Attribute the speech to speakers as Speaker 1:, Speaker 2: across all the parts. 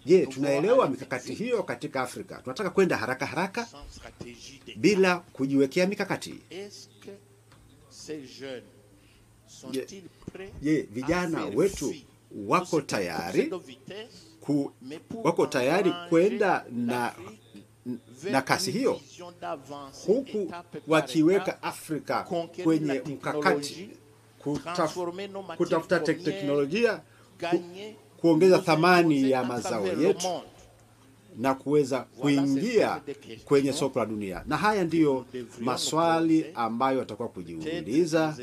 Speaker 1: Je, tunaelewa mikakati hiyo katika Afrika? Tunataka kwenda haraka haraka bila kujiwekea mikakati. Je, vijana wetu wako tayari kwenda na kasi hiyo, huku wakiweka Afrika kwenye mkakati kutafuta teknolojia, kuongeza thamani ya mazao yetu na kuweza kuingia kwenye soko la dunia. Na haya ndiyo maswali ambayo watakuwa kujiuliza.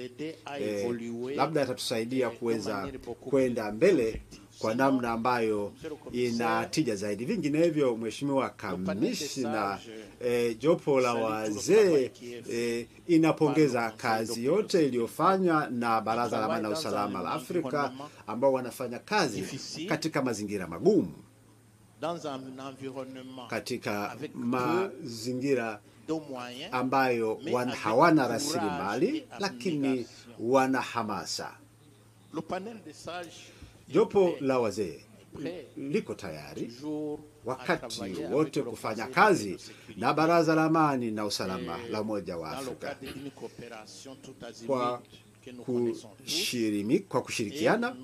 Speaker 1: Labda yatatusaidia kuweza kwenda mbele kwa namna ambayo inatija zaidi. Vinginevyo, Mheshimiwa Kamishna, jopo la wazee inapongeza kazi yote iliyofanywa na Baraza la Amani na Usalama la Afrika, ambao wanafanya kazi katika mazingira magumu, katika mazingira ambayo hawana rasilimali lakini wana hamasa. Jopo la wazee liko tayari wakati wote kufanya kazi na Baraza la Amani na Usalama la Umoja wa Afrika kwa kushirikiana,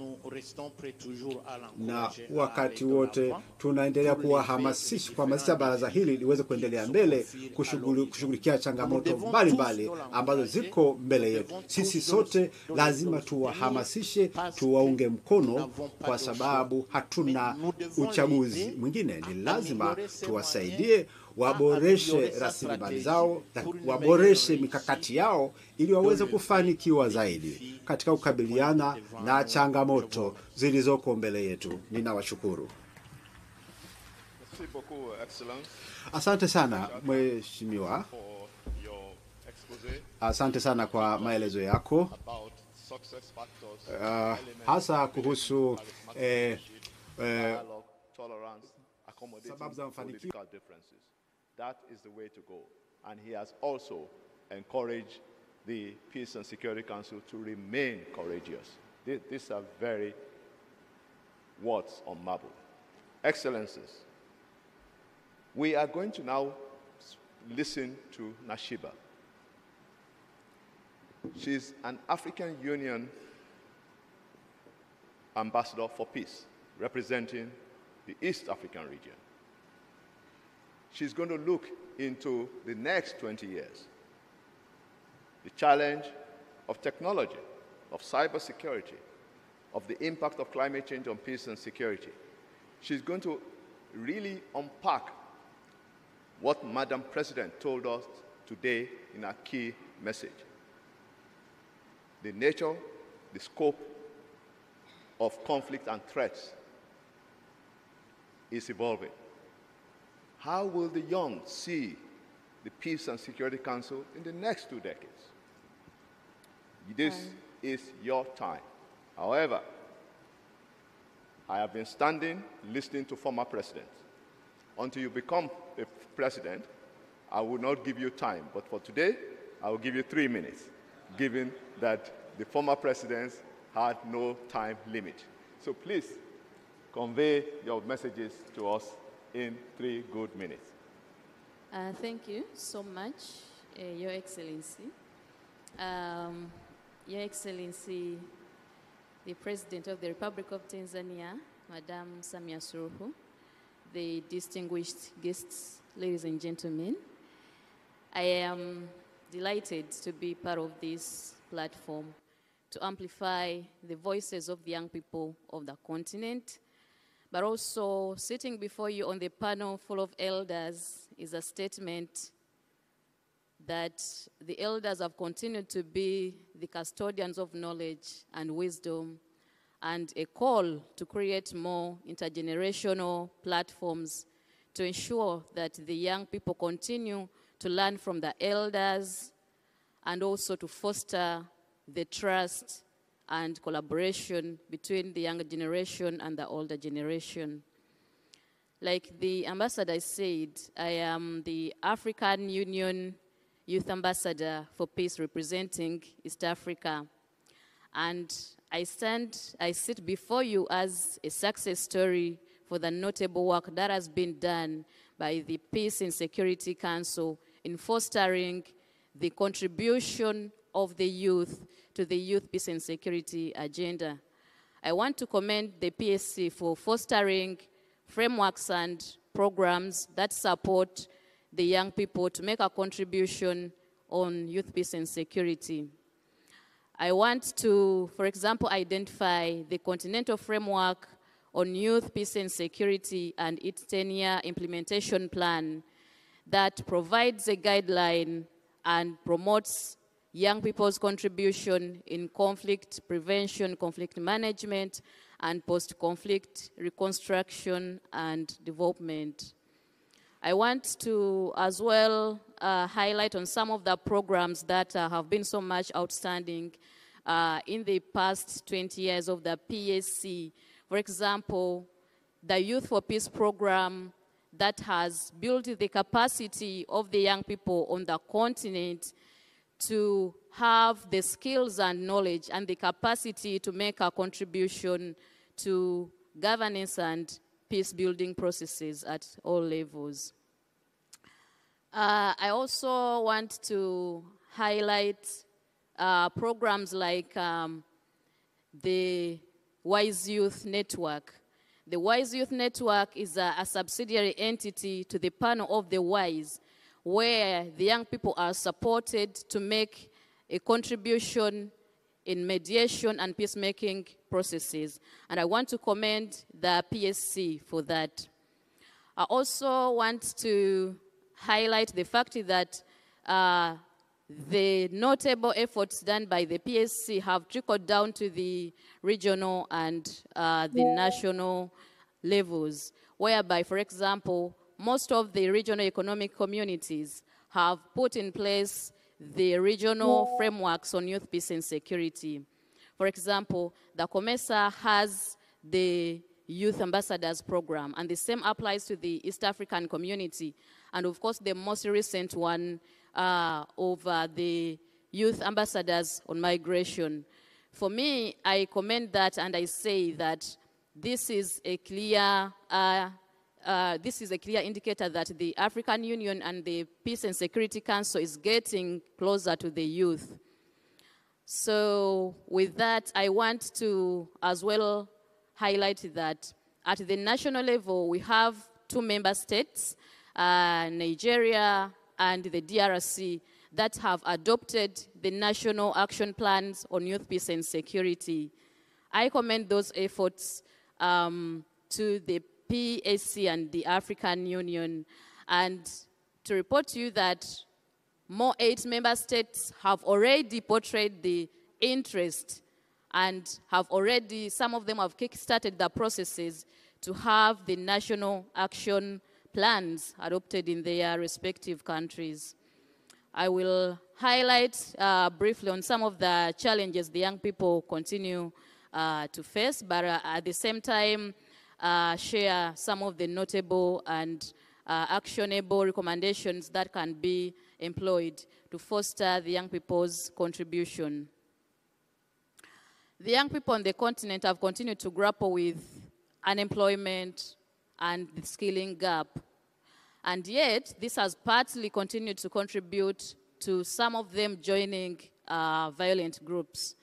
Speaker 1: na wakati wote tunaendelea kuhamasisha baraza hili liweze kuendelea mbele kushughulikia changamoto mbalimbali ambazo ziko mbele yetu. Sisi sote lazima tuwahamasishe, tuwaunge mkono, kwa sababu hatuna uchaguzi mwingine. Ni lazima tuwasaidie waboreshe rasilimali zao, waboreshe mikakati yao ili waweze kufanikiwa zaidi katika kukabiliana na changamoto zilizoko mbele yetu. Ninawashukuru. Asante sana Mheshimiwa. Asante sana kwa maelezo yako, hasa kuhusu sababu za mafanikio.
Speaker 2: That is the way to go. And he has also encouraged the Peace and Security Council to remain courageous. These are very words on marble. Excellencies, we are going to now listen to Nashiba. She's an African Union ambassador for peace, representing the East African region. She's going to look into the next 20 years, the challenge of technology, of cybersecurity, of the impact of climate change on peace and security. She's going to really unpack what Madam President told us today in our key message. The nature, the scope of conflict and threats is evolving. How will the young see the Peace and Security Council in the next 2 decades? This is your time. However, I have been standing, listening to former presidents. Until you become a president, I will not give you time. But for today, I will give you 3 minutes, given that the former presidents had no time limit. So please, convey your messages to us in 3 good minutes.
Speaker 3: Thank you so much, Your Excellency. Your Excellency, the President of the Republic of Tanzania, Madam Samia Suluhu, the distinguished guests, ladies and gentlemen, I am delighted to be part of this platform to amplify the voices of the young people of the continent. But also, sitting before you on the panel full of elders is a statement that the elders have continued to be the custodians of knowledge and wisdom, and a call to create more intergenerational platforms to ensure that the young people continue to learn from the elders, and also to foster the trust and collaboration between the younger generation and the older generation. Like the ambassador said, I am the African Union Youth Ambassador for Peace representing East Africa. And I sit before you as a success story for for the notable work that has been done by the Peace and Security Council in fostering the contribution of the youth to the Youth Peace and Security Agenda. I want to commend the PSC for fostering frameworks and programs that support the young people to make a contribution on youth peace and security. I want to, for example, identify the Continental Framework on Youth Peace and Security and its 10-year implementation plan that provides a guideline and promotes young people's contribution in conflict prevention, conflict management, and post-conflict reconstruction and development. I want to as well highlight on some of the programs that have been so much outstanding in the past 20 years of the PSC. For example, the Youth for Peace program that has built the capacity of the young people on the continent to have the skills and knowledge and the capacity to make a contribution to governance and peace-building processes at all levels. I also want to highlight programs like the Wise Youth Network. The Wise Youth Network is a subsidiary entity to the panel of the Wise, where the young people are supported to make a contribution in mediation and peacemaking processes. And I want to commend the PSC for that. I also want to highlight the fact that the notable efforts done by the PSC have trickled down to the regional and the national levels, whereby, for example, most of the regional economic communities have put in place the regional frameworks on youth peace and security. For example, the COMESA has the Youth Ambassadors Program, and the same applies to the East African community. And of course, the most recent one over the Youth Ambassadors on Migration. For me, I commend that and I say that this is a clear indicator that the African Union and the Peace and Security Council is getting closer to the youth. So with that, I want to as well highlight that at the national level, we have 2 member states, Nigeria and the DRC, that have adopted the national action plans on youth peace and security. I commend those efforts to the PSC and the African Union, and to report to you that more 8 member states have already portrayed the interest and have already, some of them have kick-started the processes to have the national action plans adopted in their respective countries. I will highlight briefly on some of the challenges the young people continue to face, but at the same time, share some of the notable and actionable recommendations that can be employed to foster the young people's contribution. The young people on the continent have continued to grapple with unemployment and the skilling gap. And yet, this has partly continued to contribute to some of them joining violent groups.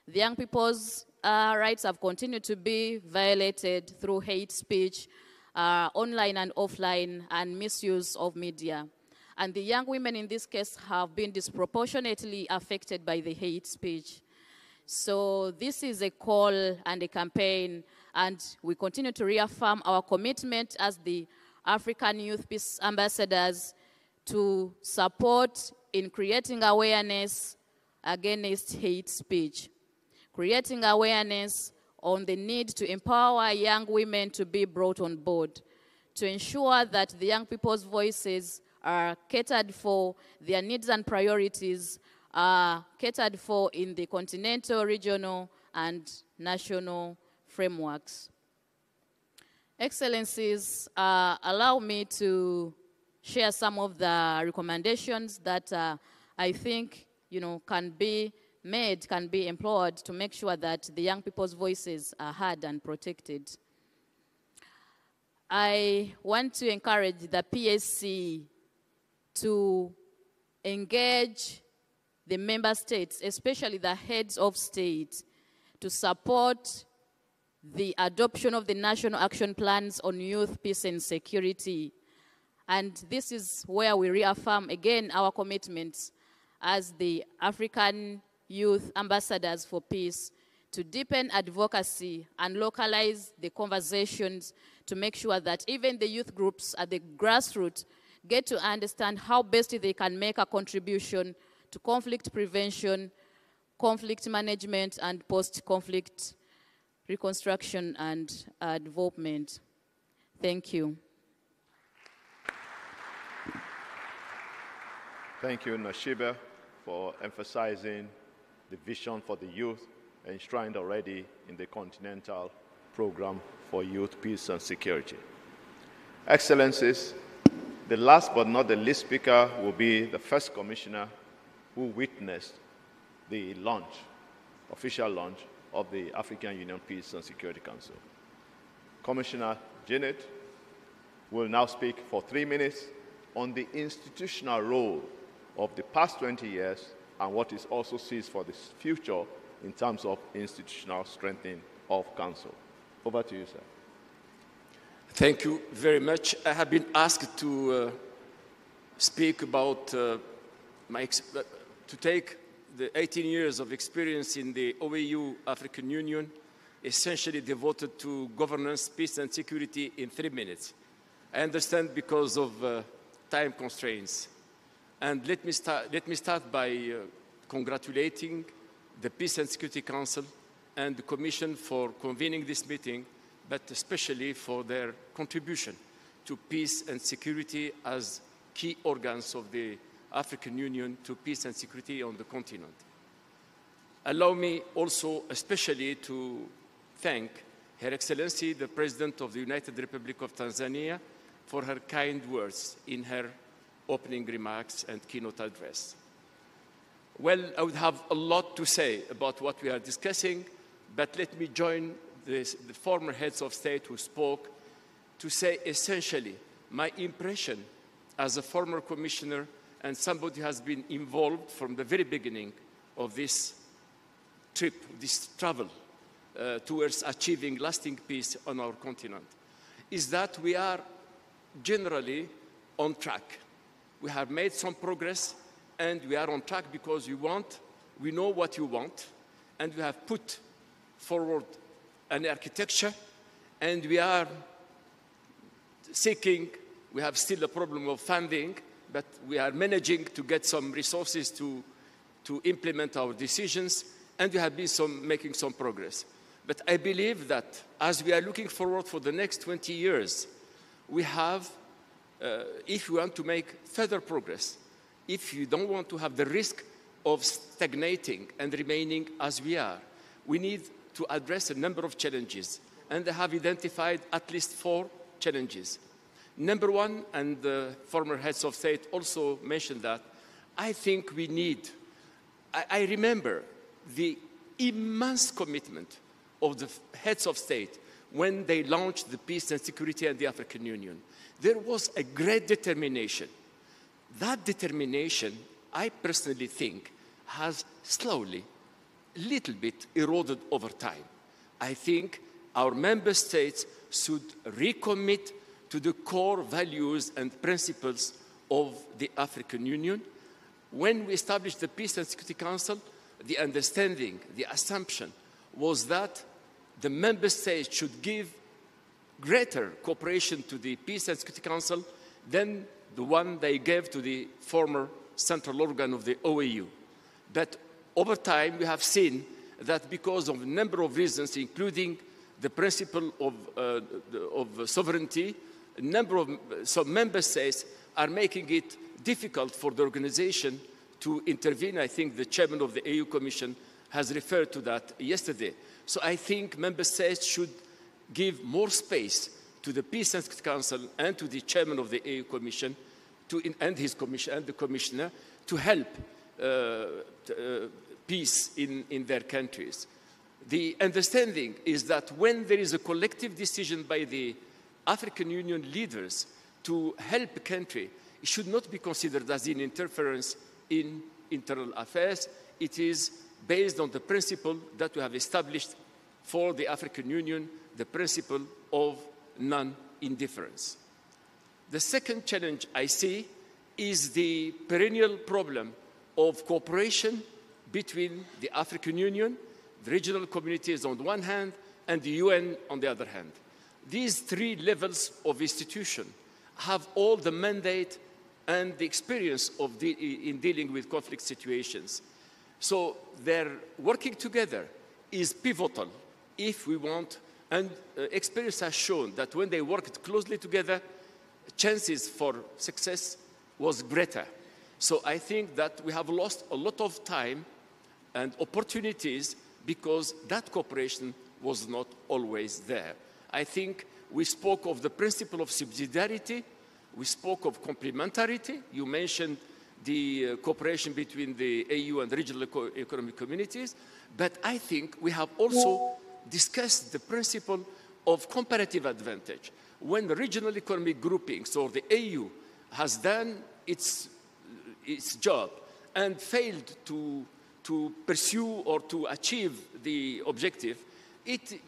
Speaker 3: The young people's rights have continued to be violated through hate speech, online and offline, and misuse of media. And the young women in this case have been disproportionately affected by the hate speech. So this is a call and a campaign, and we continue to reaffirm our commitment as the African Youth Peace Ambassadors to support in creating awareness against hate speech, creating awareness on the need to empower young women to be brought on board, to ensure that the young people's voices are catered for, their needs and priorities are catered for in the continental, regional, and national frameworks. Excellencies, allow me to share some of the recommendations that I think can be made, can be employed to make sure that the young people's voices are heard and protected. I want to encourage the PSC to engage the member states, especially the heads of state, to support the adoption of the national action plans on youth, peace, and security. And this is where we reaffirm again our commitments as the African youth ambassadors for peace to deepen advocacy and localize the conversations to make sure that even the youth groups at the grassroots get to understand how best they can make a contribution to conflict prevention, conflict management, and post-conflict reconstruction and development. Thank you.
Speaker 2: Thank you, Nashiba, for emphasizing the vision for the youth enshrined already in the Continental Program for Youth, Peace and Security. Excellencies, the last but not the least speaker will be the first commissioner who witnessed the launch, official launch, of the African Union Peace and Security Council. Commissioner Jnicc will now speak for 3 minutes on the institutional role of the past 20 years and what is also seized for the future in terms of institutional strengthening of Council. Over to you, sir.
Speaker 4: Thank you very much. I have been asked to speak about to take the 18 years of experience in the OAU African Union, essentially devoted to governance, peace, and security in 3 minutes. I understand because of time constraints. And let me start by congratulating the Peace and Security Council and the Commission for convening this meeting, but especially for their contribution to peace and security as key organs of the African Union to peace and security on the continent. Allow me also especially to thank Her Excellency, the President of the United Republic of Tanzania, for her kind words in her opening remarks and keynote address. Well, I would have a lot to say about what we are discussing, but let me join the former heads of state who spoke to say essentially my impression as a former commissioner and somebody who has been involved from the very beginning of this trip, this travel towards achieving lasting peace on our continent, is that we are generally on track. We have made some progress, and we are on track because we know what you want, and we have put forward an architecture, and we are seeking, we have still a problem of funding, but we are managing to get some resources to implement our decisions, and we have been making some progress. But I believe that as we are looking forward for the next 20 years, we have, if we want to make further progress, if you don't want to have the risk of stagnating and remaining as we are, we need to address a number of challenges, and I have identified at least 4 challenges. Number one, and the former heads of state also mentioned that, I think we need, I remember the immense commitment of the heads of state when they launched the peace and security and the African Union. There was a great determination. That determination, I personally think, has slowly, little bit eroded over time. I think our member states should recommit to the core values and principles of the African Union. When we established the Peace and Security Council, the understanding, the assumption was that the member states should give greater cooperation to the Peace and Security Council than the one they gave to the former central organ of the OAU. But over time, we have seen that because of a number of reasons, including the principle of sovereignty, some member states are making it difficult for the organization to intervene. I think the chairman of the AU Commission has referred to that yesterday. So I think member states should give more space to the Peace and Security Council and to the chairman of the AU Commission and his commission and the commissioner to help peace in their countries. The understanding is that when there is a collective decision by the African Union leaders to help a country, it should not be considered as an interference in internal affairs. It is based on the principle that we have established for the African Union, the principle of non-indifference. The second challenge I see is the perennial problem of cooperation between the African Union, the regional communities on the one hand, and the UN on the other hand. These three levels of institution have all the mandate and the experience of in dealing with conflict situations. So their working together is pivotal if we want, and experience has shown that when they worked closely together, chances for success was greater. So I think that we have lost a lot of time and opportunities because that cooperation was not always there. I think we spoke of the principle of subsidiarity. We spoke of complementarity. You mentioned the cooperation between the AU and the regional economic communities. But I think we have also discussed the principle of comparative advantage. When the regional economic groupings or the AU has done its job and failed to pursue or to achieve the objective, it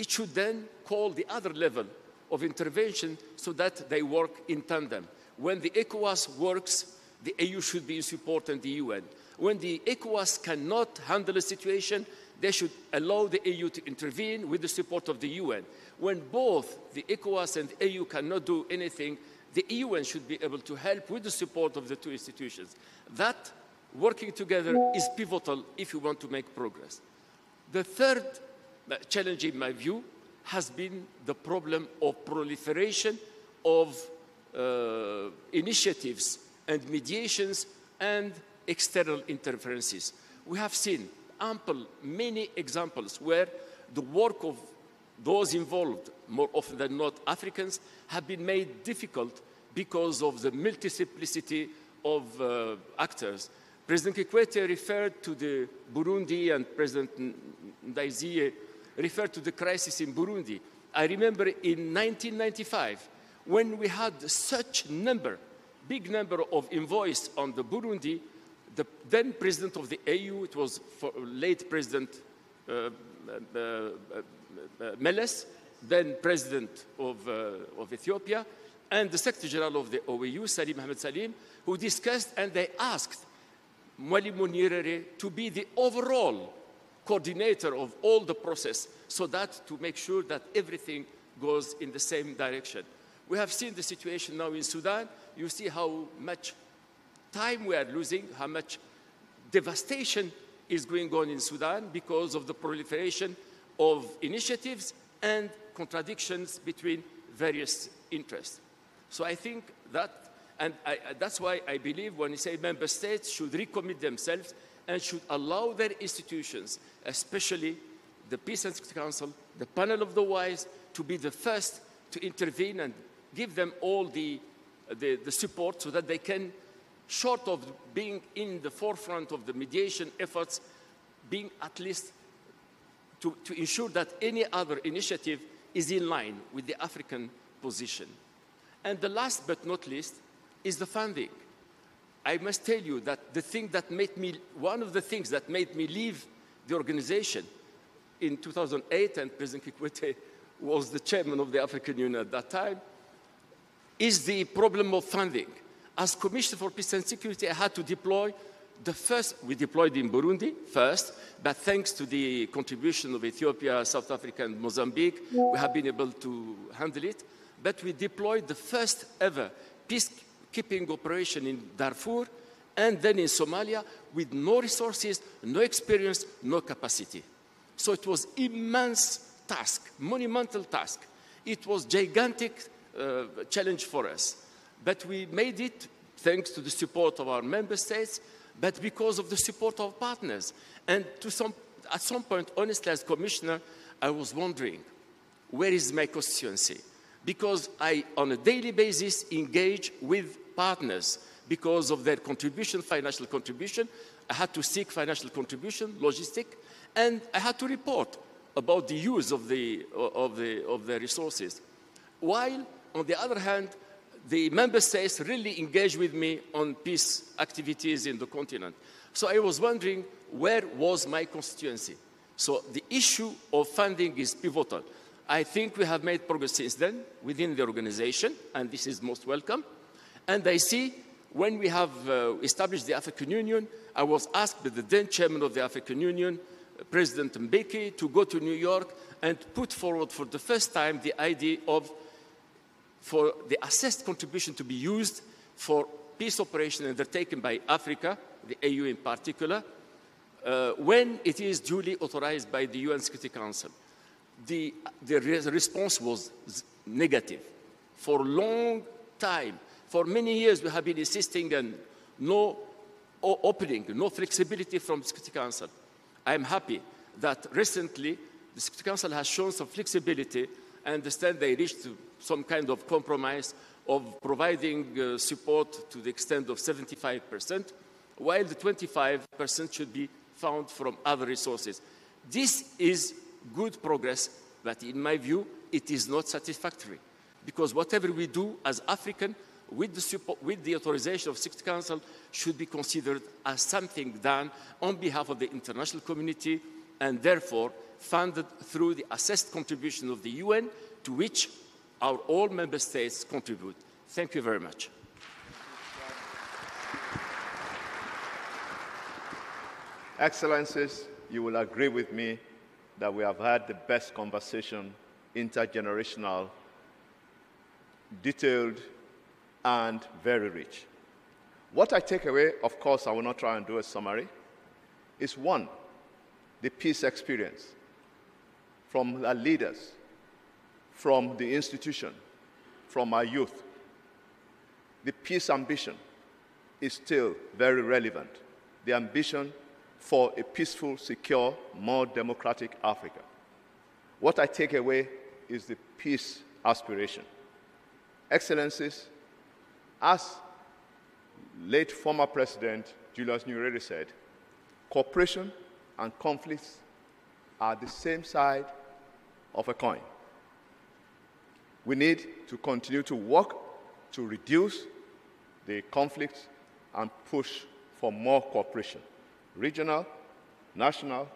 Speaker 4: should then call the other level of intervention so that they work in tandem. When the ECOWAS works, the AU should be in support and the UN. When the ECOWAS cannot handle a situation, they should allow the AU to intervene with the support of the UN. When both the ECOWAS and the AU cannot do anything, the UN should be able to help with the support of the two institutions. That working together is pivotal if you want to make progress. The third challenge, in my view, has been the problem of proliferation of initiatives and mediations and external interferences. We have seen many examples where the work of those involved, more often than not Africans, have been made difficult because of the multiplicity of actors. President Kikwete referred to the Burundi, and President Ndayizeye referred to the crisis in Burundi. I remember in 1995, when we had such big number of envoys on the Burundi, the then president of the AU, it was late President Meles, then president of Ethiopia, and the Secretary General of the OAU, Salim Ahmed Salim, who discussed, and they asked Mwalimu Nyerere to be the overall coordinator of all the process, so that to make sure that everything goes in the same direction. We have seen the situation now in Sudan. You see how much time we are losing, how much devastation is going on in Sudan because of the proliferation of initiatives and contradictions between various interests. So I think that, and that's why I believe when you say member states should recommit themselves and should allow their institutions, especially the Peace and Security Council, the panel of the wise, to be the first to intervene and give them all the support so that they can, short of being in the forefront of the mediation efforts, being at least to ensure that any other initiative is in line with the African position. And the last but not least is the funding. I must tell you that one of the things that made me leave the organization in 2008, and President Kikwete was the chairman of the African Union at that time, is the problem of funding. As Commissioner for Peace and Security, I had to deploy we deployed in Burundi first, but thanks to the contribution of Ethiopia, South Africa, and Mozambique, we have been able to handle it. But we deployed the first ever peacekeeping operation in Darfur and then in Somalia with no resources, no experience, no capacity. So it was immense task, monumental task. It was gigantic challenge for us. But we made it thanks to the support of our member states, but because of the support of partners. And at some point, honestly, as commissioner, I was wondering, where is my constituency? Because I, on a daily basis, engage with partners because of their contribution, financial contribution. I had to seek financial contribution, logistic, and I had to report about the use of the resources. while, on the other hand, the member states really engaged with me on peace activities in the continent. So I was wondering, where was my constituency? So the issue of funding is pivotal. I think we have made progress since then within the organization, and this is most welcome. And I see when we have established the African Union, I was asked by the then chairman of the African Union, President Mbeki, to go to New York and put forward for the first time the idea of for the assessed contribution to be used for peace operations undertaken by Africa, the AU in particular, when it is duly authorized by the UN Security Council. The response was negative. For a long time, for many years, we have been insisting on no opening, no flexibility from the Security Council. I am happy that recently the Security Council has shown some flexibility. I understand they reached some kind of compromise of providing support to the extent of 75%, while the 25% should be found from other resources. This is good progress, but in my view, it is not satisfactory. Because whatever we do as African, with the authorization of Security Council, should be considered as something done on behalf of the international community, and therefore funded through the assessed contribution of the UN, to which our all member states contribute. Thank you very much.
Speaker 2: Excellencies, you will agree with me that we have had the best conversation, intergenerational, detailed, and very rich. What I take away, of course, I will not try and do a summary, is one, the peace experience from our leaders, from the institution, from our youth. The peace ambition is still very relevant. The ambition for a peaceful, secure, more democratic Africa. What I take away is the peace aspiration. Excellencies, as late former President Julius Nyerere said, cooperation and conflicts are the same side of a coin. We need to continue to work to reduce the conflicts and push for more cooperation, regional, national,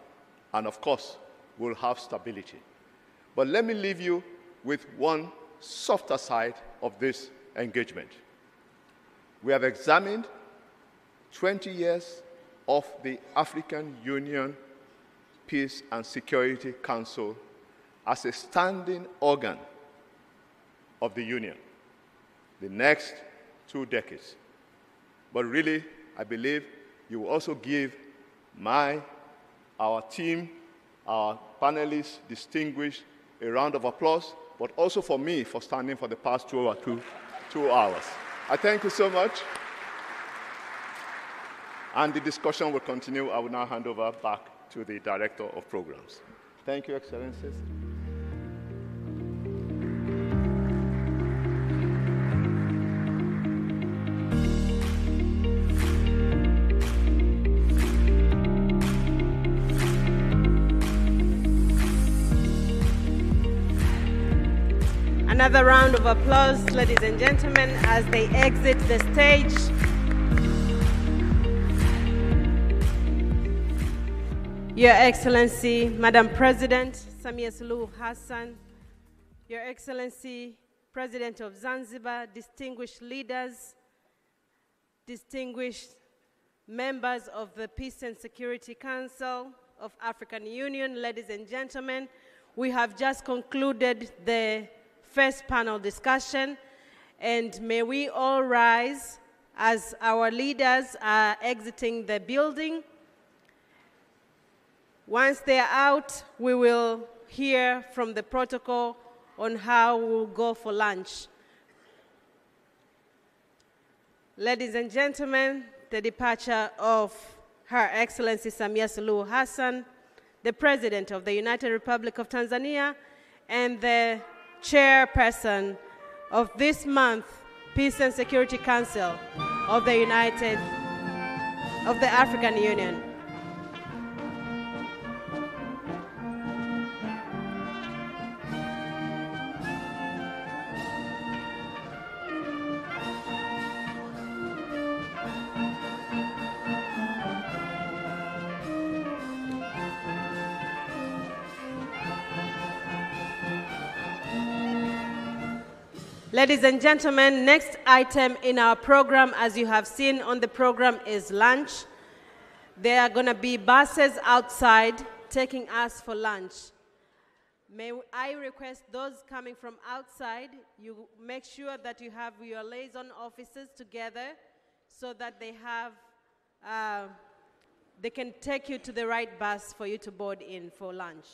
Speaker 2: and of course, we'll have stability. But let me leave you with one softer side of this engagement. We have examined 20 years of the African Union Peace and Security Council as a standing organ of the Union, the next 2 decades. But really, I believe you will also give our team, our panelists, distinguished, a round of applause, but also for me for standing for the past 2 hours. I thank you so much. And the discussion will continue. I will now hand over back to the Director of Programs. Thank you, Excellencies.
Speaker 5: Another round of applause, ladies and gentlemen, as they exit the stage. Your Excellency, Madam President Samia Suluhu Hassan, Your Excellency, President of Zanzibar, distinguished leaders, distinguished members of the Peace and Security Council of African Union, ladies and gentlemen, we have just concluded the first panel discussion, and may we all rise as our leaders are exiting the building. Once they're out, we will hear from the protocol on how we'll go for lunch. Ladies and gentlemen, the departure of Her Excellency Samia Suluhu Hassan, the President of the United Republic of Tanzania, and the Chairperson of this month Peace and Security Council of the African Union. Ladies and gentlemen, next item in our program, as you have seen on the program, is lunch. There are going to be buses outside taking us for lunch. May I request those coming from outside, you make sure that you have your liaison officers together so that they can take you to the right bus for you to board in for lunch.